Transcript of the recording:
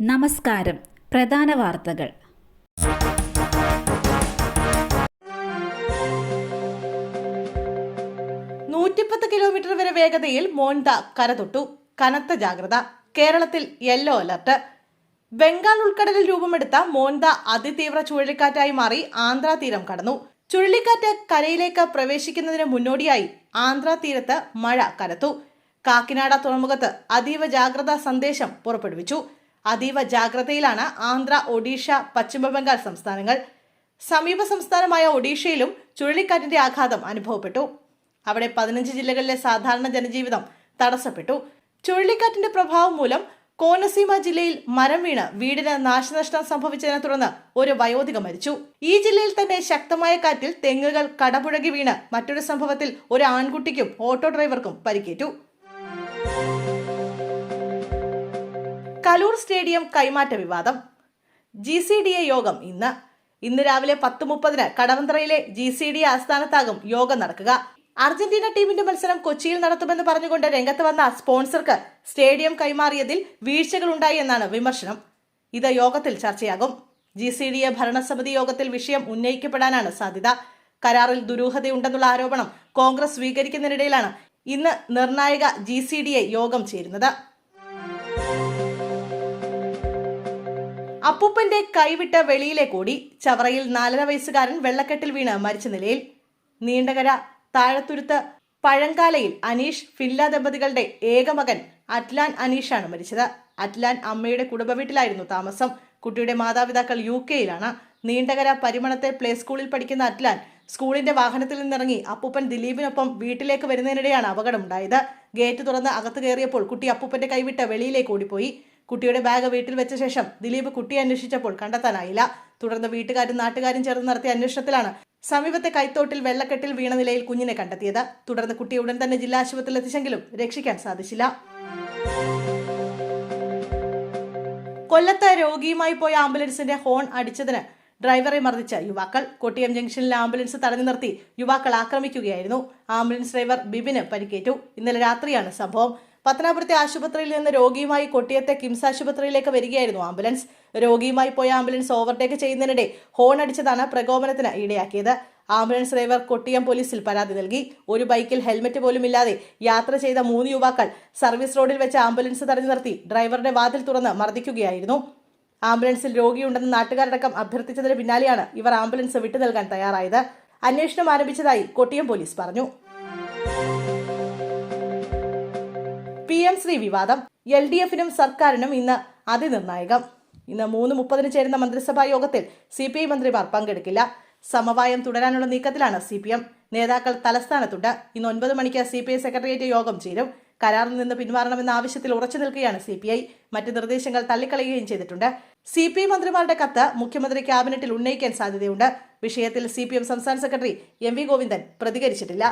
നമസ്കാരം. പ്രധാന വാർത്തകൾ. 110 കിലോമീറ്റർ വരെ വേഗതയിൽ മോൻത കരതൊട്ടു. കനത്ത ജാഗ്രത. കേരളത്തിൽ യെല്ലോ അലർട്ട്. ബംഗാൾ ഉൾക്കടലിൽ രൂപമെടുത്ത മോൻത അതിതീവ്ര ചുഴലിക്കാറ്റായി മാറി ആന്ധ്രാ തീരം കടന്നു. ചുഴലിക്കാറ്റ് കരയിലേക്ക് പ്രവേശിക്കുന്നതിന് മുന്നോടിയായി ആന്ധ്രാ തീരത്ത് മഴ കനത്തു. കാക്കിനാട തുറമുഖത്ത് അതീവ ജാഗ്രതാ സന്ദേശം പുറപ്പെടുവിച്ചു. അതീവ ജാഗ്രതയിലാണ് ആന്ധ്ര, ഒഡീഷ, പശ്ചിമബംഗാൾ സംസ്ഥാനങ്ങൾ. സമീപ സംസ്ഥാനമായ ഒഡീഷയിലും ചുഴലിക്കാറ്റിന്റെ ആഘാതം അനുഭവപ്പെട്ടു. അവിടെ 15 ജില്ലകളിലെ സാധാരണ ജനജീവിതം തടസ്സപ്പെട്ടു. ചുഴലിക്കാറ്റിന്റെ പ്രഭാവം മൂലം കോനസീമ ജില്ലയിൽ മരം വീണ് വീടിന് നാശനഷ്ടം സംഭവിച്ചതിനെ തുടർന്ന് ഒരു വയോധിക മരിച്ചു. ഈ ജില്ലയിൽ തന്നെ ശക്തമായ കാറ്റിൽ തെങ്ങുകൾ കടപുഴകി വീണ് മറ്റൊരു സംഭവത്തിൽ ഒരു ആൺകുട്ടിക്കും ഓട്ടോ ഡ്രൈവർക്കും പരിക്കേറ്റു. കലൂർ സ്റ്റേഡിയം കൈമാറ്റ വിവാദം. GCDA യോഗം ഇന്ന് രാവിലെ 10:30 കടവന്ത്രയിലെ GCDA ആസ്ഥാനത്താകും യോഗം നടക്കുക. അർജന്റീന ടീമിന്റെ മത്സരം കൊച്ചിയിൽ നടത്തുമെന്ന് പറഞ്ഞുകൊണ്ട് രംഗത്ത് വന്ന സ്പോൺസർക്ക് സ്റ്റേഡിയം കൈമാറിയതിൽ വീഴ്ചകൾ ഉണ്ടായി എന്നാണ് വിമർശനം. ഇത് യോഗത്തിൽ ചർച്ചയാകും. GCDA ഭരണസമിതി യോഗത്തിൽ വിഷയം ഉന്നയിക്കപ്പെടാനാണ് സാധ്യത. കരാറിൽ ദുരൂഹതയുണ്ടെന്നുള്ള ആരോപണം കോൺഗ്രസ് സ്വീകരിക്കുന്നതിനിടയിലാണ് ഇന്ന് നിർണായക GCDA യോഗം ചേരുന്നത്. അപ്പൂപ്പന്റെ കൈവിട്ട വെളിയിലേക്കോടി. ചവറയിൽ 4.5 വയസ്സുകാരൻ വെള്ളക്കെട്ടിൽ വീണ് മരിച്ച നിലയിൽ. നീണ്ടകര താഴത്തുരുത്ത് പഴങ്കാലയിൽ അനീഷ് ഫിൻല ദമ്പതികളുടെ ഏക മകൻ അറ്റ്ലാൻ അനീഷാണ് മരിച്ചത്. അറ്റ്ലാൻ അമ്മയുടെ കുടുംബ വീട്ടിലായിരുന്നു താമസം. കുട്ടിയുടെ മാതാപിതാക്കൾ UK-യിലാണ്. നീണ്ടകര പരിമണത്തെ പ്ലേ സ്കൂളിൽ പഠിക്കുന്ന അറ്റ്ലാൻ സ്കൂളിന്റെ വാഹനത്തിൽ നിന്നിറങ്ങി അപ്പൂപ്പൻ ദിലീപിനൊപ്പം വീട്ടിലേക്ക് വരുന്നതിനിടെയാണ് അപകടമുണ്ടായത്. ഗേറ്റ് തുറന്ന് അകത്ത് കയറിയപ്പോൾ കുട്ടി അപ്പൂപ്പന്റെ കൈവിട്ട് വെളിയിലേക്ക് ഓടിപ്പോയി. കുട്ടിയുടെ ബാഗ് വീട്ടിൽ വെച്ച ശേഷം ദിലീപ് കുട്ടിയെ അന്വേഷിച്ചപ്പോൾ കണ്ടെത്താനായില്ല. തുടർന്ന് വീട്ടുകാരും നാട്ടുകാരും ചേർന്ന് നടത്തിയ അന്വേഷണത്തിലാണ് സമീപത്തെ കൈത്തോട്ടിൽ വെള്ളക്കെട്ടിൽ വീണ നിലയിൽ കുഞ്ഞിനെ കണ്ടെത്തിയത്. തുടർന്ന് കുട്ടിയെ ഉടൻ തന്നെ ജില്ലാ ആശുപത്രിയിൽ എത്തിച്ചെങ്കിലും രക്ഷിക്കാൻ സാധിച്ചില്ല. കൊല്ലത്ത് രോഗിയുമായി പോയ ആംബുലൻസിന്റെ ഹോൺ അടിച്ചതിന് ഡ്രൈവറെ മർദ്ദിച്ച യുവാക്കൾ. കൊട്ടിയം ജംഗ്ഷനിൽ ആംബുലൻസ് തടഞ്ഞു നിർത്തി യുവാക്കൾ ആക്രമിക്കുകയായിരുന്നു. ആംബുലൻസ് ഡ്രൈവർ ബിബിന് പരിക്കേറ്റു. ഇന്നലെ രാത്രിയാണ് സംഭവം. പത്തനാപുരത്തെ ആശുപത്രിയിൽ നിന്ന് രോഗിയുമായി കൊട്ടിയത്തെ കിംസ് ആശുപത്രിയിലേക്ക് വരികയായിരുന്നു ആംബുലൻസ്. രോഗിയുമായി പോയ ആംബുലൻസ് ഓവർടേക്ക് ചെയ്യുന്നതിനിടെ ഹോൺ അടിച്ചതാണ് പ്രകോപനത്തിന് ഇടയാക്കിയത്. ആംബുലൻസ് ഡ്രൈവർ കൊട്ടിയം പോലീസിൽ പരാതി നൽകി. ഒരു ബൈക്കിൽ ഹെൽമറ്റ് പോലും ഇല്ലാതെ യാത്ര ചെയ്ത 3 യുവാക്കൾ സർവീസ് റോഡിൽ വെച്ച് ആംബുലൻസ് തടഞ്ഞു നിർത്തി ഡ്രൈവറുടെ വാതിൽ തുറന്ന് മർദ്ദിക്കുകയായിരുന്നു. ആംബുലൻസിൽ രോഗിയുണ്ടെന്ന് നാട്ടുകാരടക്കം അഭ്യർത്ഥിച്ചതിന് പിന്നാലെയാണ് ഇവർ ആംബുലൻസ് വിട്ടു നൽകാൻ തയ്യാറായത്. അന്വേഷണം ആരംഭിച്ചതായി കൊട്ടിയം പോലീസ് പറഞ്ഞു. PM ശ്രീ വിവാദം. LDF-നും സർക്കാരിനും ഇന്ന് അതിനിർണായകം. ഇന്ന് 3:30 ചേരുന്ന മന്ത്രിസഭാ യോഗത്തിൽ CPI മന്ത്രിമാർ പങ്കെടുക്കില്ല. സമവായം തുടരാനുള്ള നീക്കത്തിലാണ് CPM. നേതാക്കൾ തലസ്ഥാനത്തുണ്ട്. ഇന്ന് 9 മണിക്ക് CPI സെക്രട്ടേറിയറ്റ് യോഗം ചേരും. കരാറിൽ നിന്ന് പിന്മാറണമെന്ന ആവശ്യത്തിൽ ഉറച്ചു നിൽക്കുകയാണ് CPI. മറ്റ് നിർദ്ദേശങ്ങൾ തള്ളിക്കളയുകയും ചെയ്തിട്ടുണ്ട്. CPI മന്ത്രിമാരുടെ കത്ത് മുഖ്യമന്ത്രി ക്യാബിനറ്റിൽ ഉന്നയിക്കാൻ സാധ്യതയുണ്ട്. വിഷയത്തിൽ CPM സംസ്ഥാന സെക്രട്ടറി MV ഗോവിന്ദൻ പ്രതികരിച്ചിട്ടില്ല.